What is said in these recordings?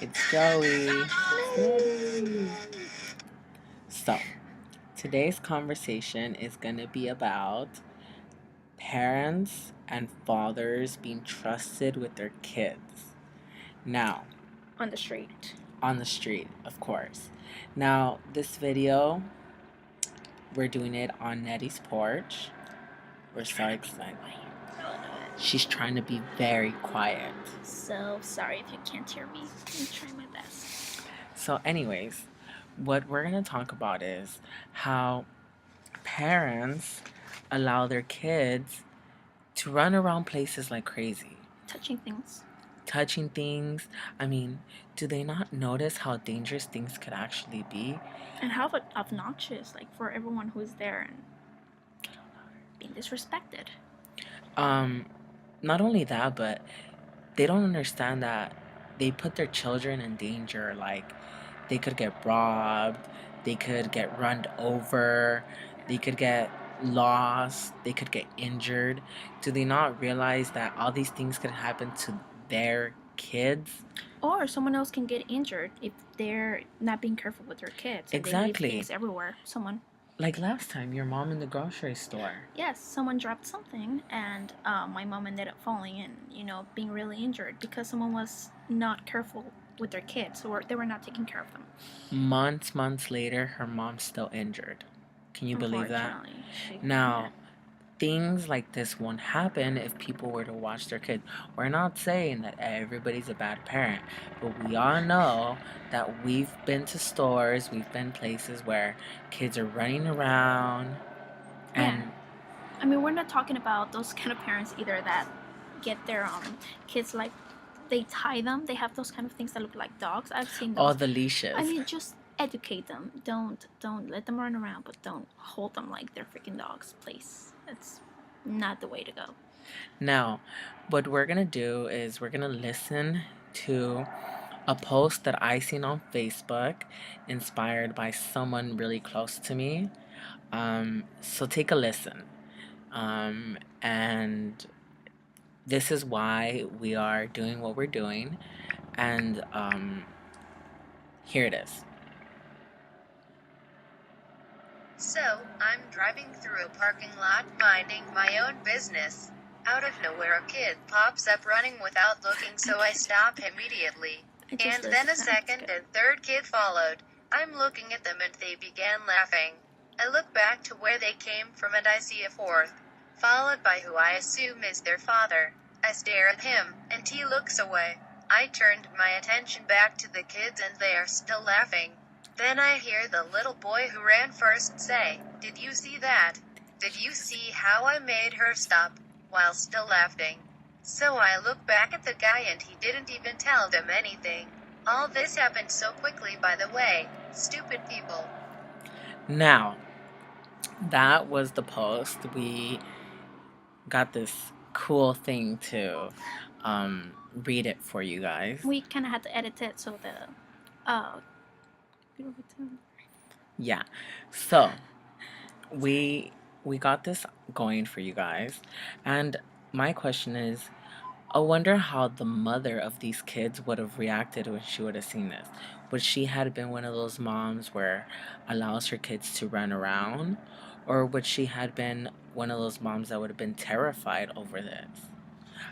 It's Joey. Smitty. So, today's conversation is going to be about parents and fathers being trusted with their kids. Now, On the street. on the street, of course. Now, this video, we're doing it on Nettie's porch. We're so excited. She's trying to be very quiet. So sorry if you can't hear me. I'm trying my best. So, anyways, what we're going to talk about is how parents allow their kids to run around places like crazy, Touching things. touching things. I mean, do they not notice how dangerous things could actually be? And how obnoxious, like for everyone who's there and being disrespected. Not only that, but they don't understand that they put their children in danger. Like, they could get robbed, they could get run over, they could get lost, they could get injured. Do they not realize that all these things could happen to their kids? Or someone else can get injured if they're not being careful with their kids. And Exactly. They leave things everywhere. Someone. Like last time, your mom in the grocery store. Yes, someone dropped something, and my mom ended up falling and being really injured because someone was not careful with their kids, or they were not taking care of them. Months later, her mom's still injured. Can you believe that? Now, things like this won't happen if people were to watch their kids. We're not saying that everybody's a bad parent, but we all know that we've been to stores, we've been places where kids are running around. And yeah. I mean, we're not talking about those kind of parents either that get their kids, like, they tie them. They have those kind of things that look like dogs. I've seen those. All the leashes. I mean, just educate them. Don't let them run around, but don't hold them like they're freaking dogs, please. That's not the way to go. Now, what we're going to do is we're going to listen to a post that I seen on Facebook inspired by someone really close to me. So take a listen. And this is why we are doing what we're doing. And here it is. So, I'm driving through a parking lot minding my own business. Out of nowhere a kid pops up running without looking, so I stop immediately. And then a second and third kid followed. I'm looking at them and they began laughing. I look back to where they came from and I see a fourth, followed by who I assume is their father. I stare at him, and he looks away. I turned my attention back to the kids and they are still laughing. Then I hear the little boy who ran first say, "Did you see that? Did you see how I made her stop?" while still laughing. So I look back at the guy and he didn't even tell them anything. All this happened so quickly, by the way. Stupid people. Now, that was the post. We got this cool thing to read it for you guys. We kind of had to edit it so yeah. So we got this going for you guys, and my question is, I wonder how the mother of these kids would have reacted when she would have seen this. Would she have been one of those moms where allows her kids to run around, or would she have been one of those moms that would have been terrified over this?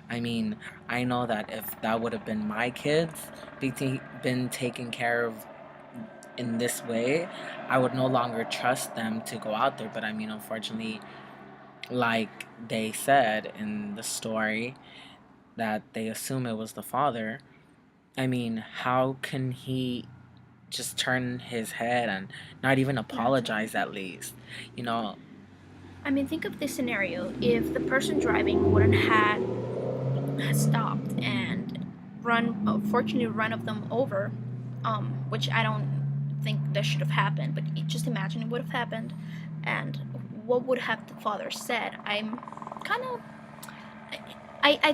I mean, I know that if that would have been my kids been taken care of in this way, I would no longer trust them to go out there. But I mean, unfortunately, like they said in the story, that they assume it was the father. I mean, how can he just turn his head and not even apologize at least? I mean, think of this scenario. If the person driving wouldn't have stopped and fortunately run of them over, which I don't think that should have happened, but just imagine it would have happened, and what would have the father said? I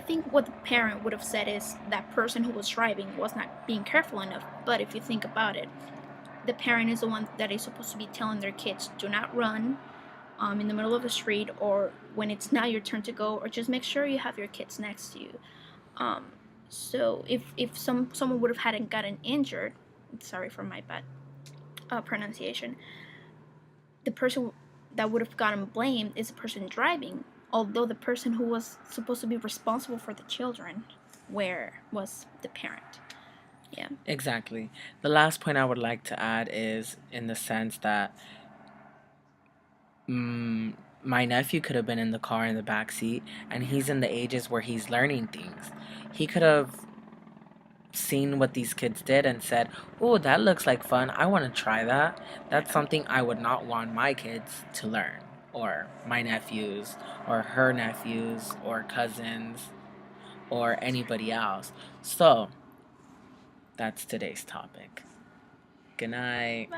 think what the parent would have said is that person who was driving was not being careful enough. But if you think about it, the parent is the one that is supposed to be telling their kids, do not run in the middle of the street, or when it's not your turn to go, or just make sure you have your kids next to you. So if someone would have hadn't gotten injured, sorry for my bad pronunciation, the person that would have gotten blamed is the person driving, although the person who was supposed to be responsible for the children where was the parent. Yeah. Exactly. The last point I would like to add is in the sense that mm, my nephew could have been in the car in the back seat, and he's in the ages where he's learning things. He could have seen what these kids did and said, "Oh, that looks like fun. I want to try that." That's something I would not want my kids to learn, or my nephews, or her nephews, or cousins, or anybody else. So, that's today's topic. Good night.